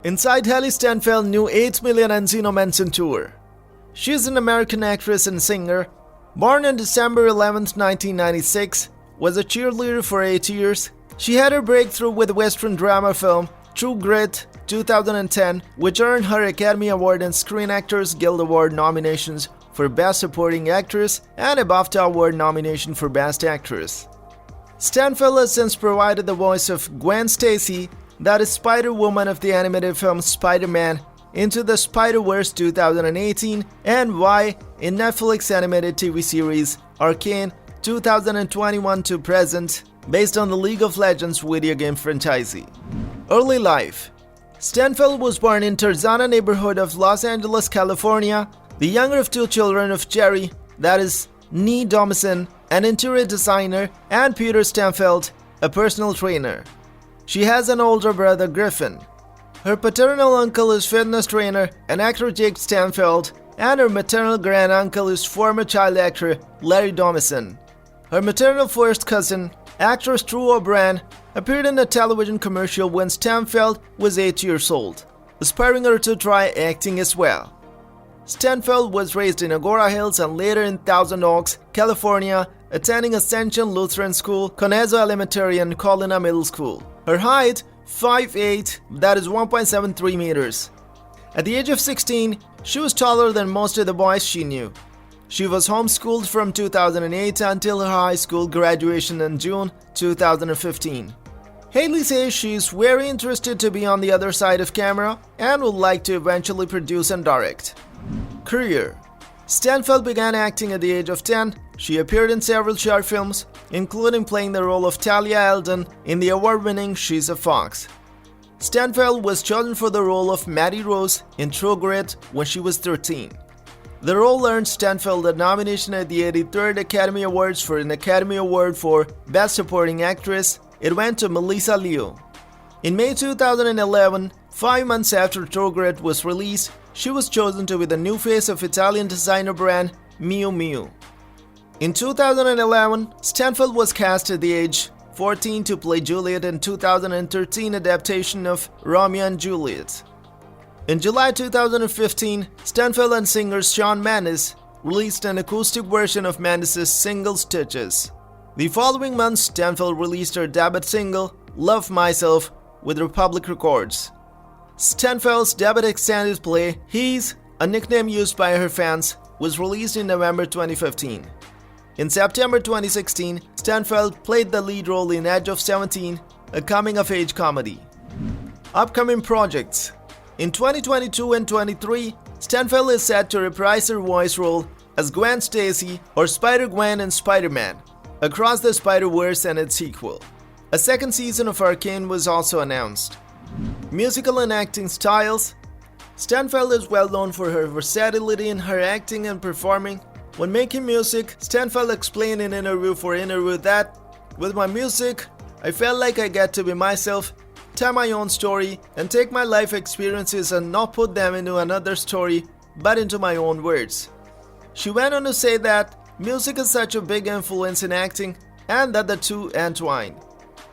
Inside Hailee Steinfeld new 8 million Encino Mention tour. She is an American actress and singer. Born on December 11, 1996, was a cheerleader for 8 years. She had her breakthrough with the Western drama film True Grit 2010, which earned her Academy Award and Screen Actors Guild Award nominations for Best Supporting Actress and a BAFTA Award nomination for Best Actress. Steinfeld has since provided the voice of Gwen Stacy, that is Spider-Woman of the animated film Spider-Man, Into the Spider-Verse 2018, and Y in Netflix animated TV series Arcane 2021 to present, based on the League of Legends video game franchise. Early life. Steinfeld was born in Tarzana neighborhood of Los Angeles, California, the younger of two children of Jerry, that is Nee Domison, an interior designer, and Peter Steinfeld, a personal trainer. She has an older brother, Griffin. Her paternal uncle is fitness trainer and actor Jake Steinfeld, and her maternal granduncle is former child actor Larry Domison. Her maternal first cousin, actress True O'Brien, appeared in a television commercial when Steinfeld was 8 years old, inspiring her to try acting as well. Steinfeld was raised in Agora Hills and later in Thousand Oaks, California, attending Ascension Lutheran School, Conejo Elementary, and Colina Middle School. Her height, 5'8", that is 1.73 meters. At the age of 16, she was taller than most of the boys she knew. She was homeschooled from 2008 until her high school graduation in June 2015. Hailee says she is very interested to be on the other side of camera and would like to eventually produce and direct. Career. Steinfeld began acting at the age of 10. She appeared in several short films, including playing the role of Talia Alden in the award-winning She's a Fox. Steinfeld was chosen for the role of Maddie Rose in True Grit when she was 13. The role earned Steinfeld a nomination at the 83rd Academy Awards for an Academy Award for Best Supporting Actress. It went to Melissa Leo. In May 2011, 5 months after True Grit was released, she was chosen to be the new face of Italian designer brand Miu Miu. In 2011, Steinfeld was cast at the age 14 to play Juliet in 2013 adaptation of Romeo and Juliet. In July 2015, Steinfeld and singer Shawn Mendes released an acoustic version of Mendes' single Stitches. The following month, Steinfeld released her debut single, Love Myself, with Republic Records. Steinfeld's debut extended play, He's, a nickname used by her fans, was released in November 2015. In September 2016, Steinfeld played the lead role in Edge of 17, a coming-of-age comedy. Upcoming projects. In 2022 and 23, Steinfeld is set to reprise her voice role as Gwen Stacy or Spider-Gwen in Spider-Man, Across the Spider-Verse and its sequel. A second season of Arcane was also announced. Musical and acting styles. Steinfeld is well known for her versatility in her acting and performing. When making music, Steinfeld explained in an interview for Interview that, with my music, I felt like I get to be myself, tell my own story, and take my life experiences and not put them into another story, but into my own words. She went on to say that music is such a big influence in acting, and that the two entwine.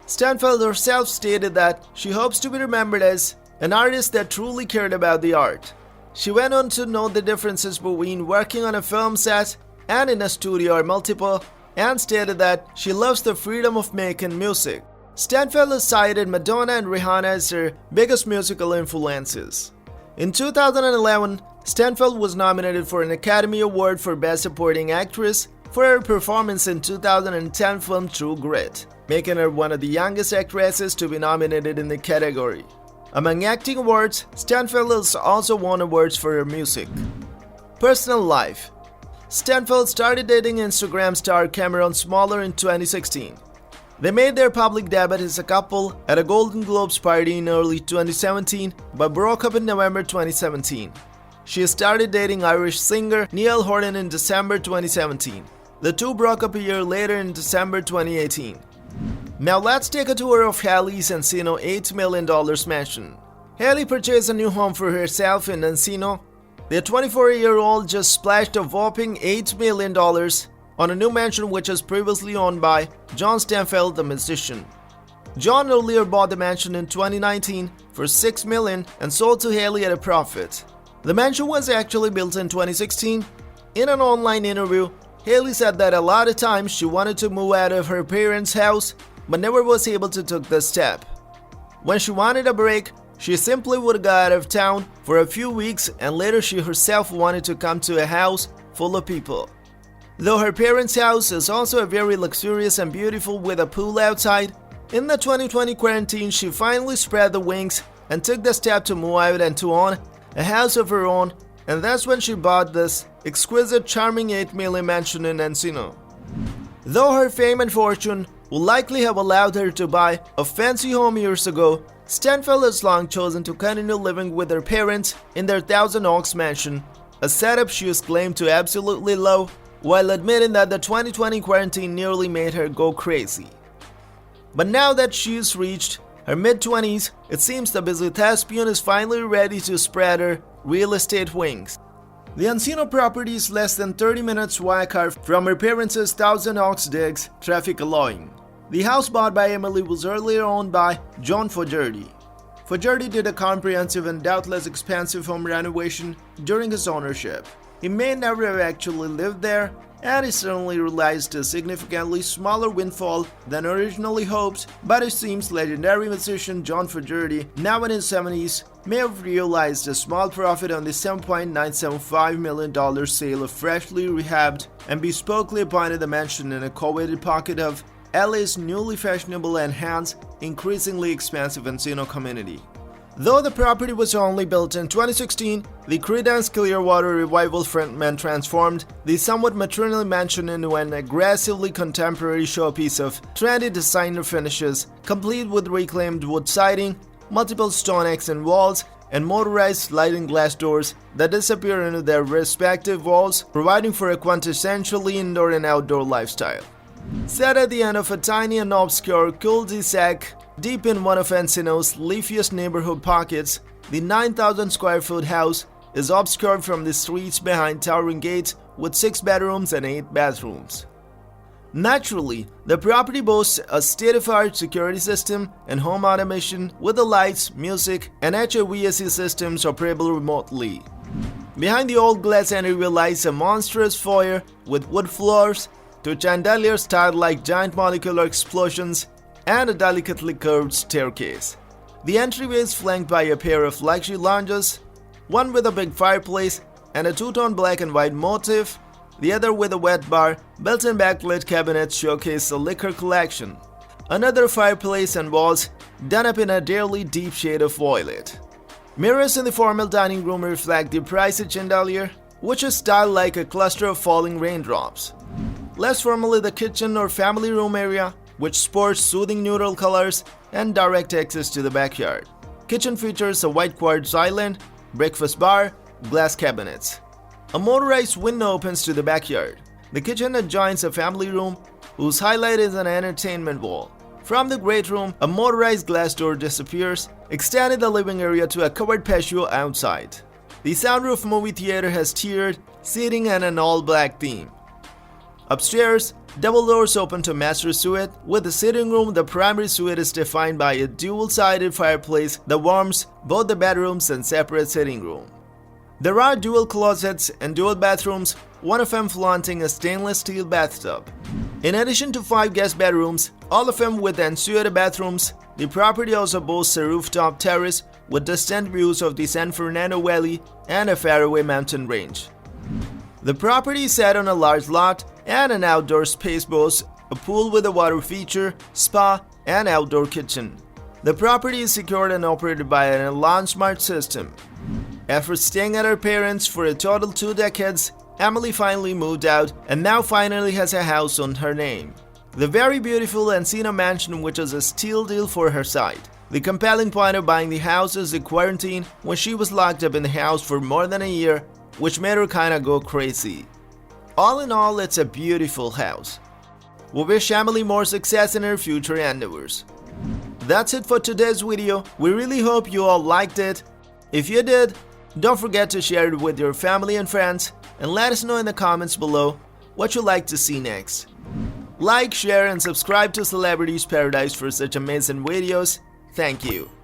Steinfeld herself stated that she hopes to be remembered as an artist that truly cared about the art. She went on to note the differences between working on a film set and in a studio or multiple, and stated that she loves the freedom of making music. Steinfeld has cited Madonna and Rihanna as her biggest musical influences. In 2011, Steinfeld was nominated for an Academy Award for Best Supporting Actress for her performance in 2010 film True Grit, making her one of the youngest actresses to be nominated in the category. Among acting awards, Steinfeld has also won awards for her music. Personal life. Steinfeld started dating Instagram star Cameron Smaller in 2016. They made their public debut as a couple at a Golden Globes party in early 2017 but broke up in November 2017. She started dating Irish singer Niall Horan in December 2017. The two broke up a year later in December 2018. Now let's take a tour of Hailee's Encino $8 million mansion. Hailee purchased a new home for herself in Encino. The 24-year-old just splashed a whopping $8 million on a new mansion which was previously owned by John Steinfeld, the musician. John earlier bought the mansion in 2019 for $6 million and sold to Hailee at a profit. The mansion was actually built in 2016. In an online interview, Hailee said that a lot of times she wanted to move out of her parents' house but never was able to take the step. When she wanted a break, she simply would go out of town for a few weeks, and later she herself wanted to come to a house full of people. Though her parents' house is also a very luxurious and beautiful with a pool outside, in the 2020 quarantine she finally spread the wings and took the step to move out and to own a house of her own, and that's when she bought this exquisite, charming $8 million mansion in Encino. Though her fame and fortune would likely have allowed her to buy a fancy home years ago, Steinfeld has long chosen to continue living with her parents in their Thousand Oaks mansion, a setup she has claimed to absolutely love, while admitting that the 2020 quarantine nearly made her go crazy. But now that she's reached her mid-20s, it seems the busy thespian is finally ready to spread her real estate wings. The Encino property is less than 30 minutes via car from her parents' Thousand Oaks Digs traffic allowing. The house bought by Emily was earlier owned by John Fogerty. Fogerty did a comprehensive and doubtless expensive home renovation during his ownership. He may never have actually lived there, and he certainly realized a significantly smaller windfall than originally hoped, but it seems legendary musician John Fogerty, now in his 70s, may have realized a small profit on the $7.975 million sale of freshly rehabbed and bespokely appointed the mansion in a coveted pocket of LA's newly fashionable and hence increasingly expensive Encino community. Though the property was only built in 2016, the Creedence Clearwater Revival frontman transformed the somewhat maternal mansion into an aggressively contemporary showpiece of trendy designer finishes, complete with reclaimed wood siding, multiple stone accent walls, and motorized sliding glass doors that disappear into their respective walls, providing for a quintessentially indoor and outdoor lifestyle. Set at the end of a tiny and obscure cul-de-sac deep in one of Encino's leafiest neighborhood pockets, the 9,000 square foot house is obscured from the streets behind towering gates with 6 bedrooms and 8 bathrooms. Naturally, the property boasts a state-of-the-art security system and home automation with the lights, music, and HVAC systems operable remotely. Behind the old glass entryway lies a monstrous foyer with wood floors, 2 chandeliers styled like giant molecular explosions, and a delicately curved staircase. The entryway is flanked by a pair of luxury lounges, one with a big fireplace and a two-tone black and white motif, the other with a wet bar, built-in backlit cabinets showcase the liquor collection. Another fireplace and walls done up in a dearly deep shade of violet. Mirrors in the formal dining room reflect the pricey chandelier, which is styled like a cluster of falling raindrops. Less formally, the kitchen or family room area, which sports soothing neutral colors and direct access to the backyard. Kitchen features a white quartz island, breakfast bar, glass cabinets. A motorized window opens to the backyard. The kitchen adjoins a family room, whose highlight is an entertainment wall. From the great room, a motorized glass door disappears, extending the living area to a covered patio outside. The soundroof movie theater has tiered seating and an all-black theme. Upstairs, double doors open to master suite. With the sitting room, the primary suite is defined by a dual-sided fireplace that warms both the bedrooms and separate sitting room. There are dual closets and dual bathrooms, one of them flaunting a stainless steel bathtub. In addition to 5 guest bedrooms, all of them with ensuite bathrooms, the property also boasts a rooftop terrace with distant views of the San Fernando Valley and a faraway mountain range. The property is set on a large lot, and an outdoor space boasts a pool with a water feature, spa, and outdoor kitchen. The property is secured and operated by an Alarm Smart system. After staying at her parents for a total 2 decades, Emily finally moved out and now finally has a house on her name. The very beautiful Encino mansion, which is a steal deal for her side. The compelling point of buying the house is the quarantine, when she was locked up in the house for more than a year, which made her kinda go crazy. All in all, it's a beautiful house. We wish Emily more success in her future endeavors. That's it for today's video. We really hope you all liked it. If you did, don't forget to share it with your family and friends, and let us know in the comments below what you'd like to see next. Like, share and subscribe to Celebrities Paradise for such amazing videos. Thank you.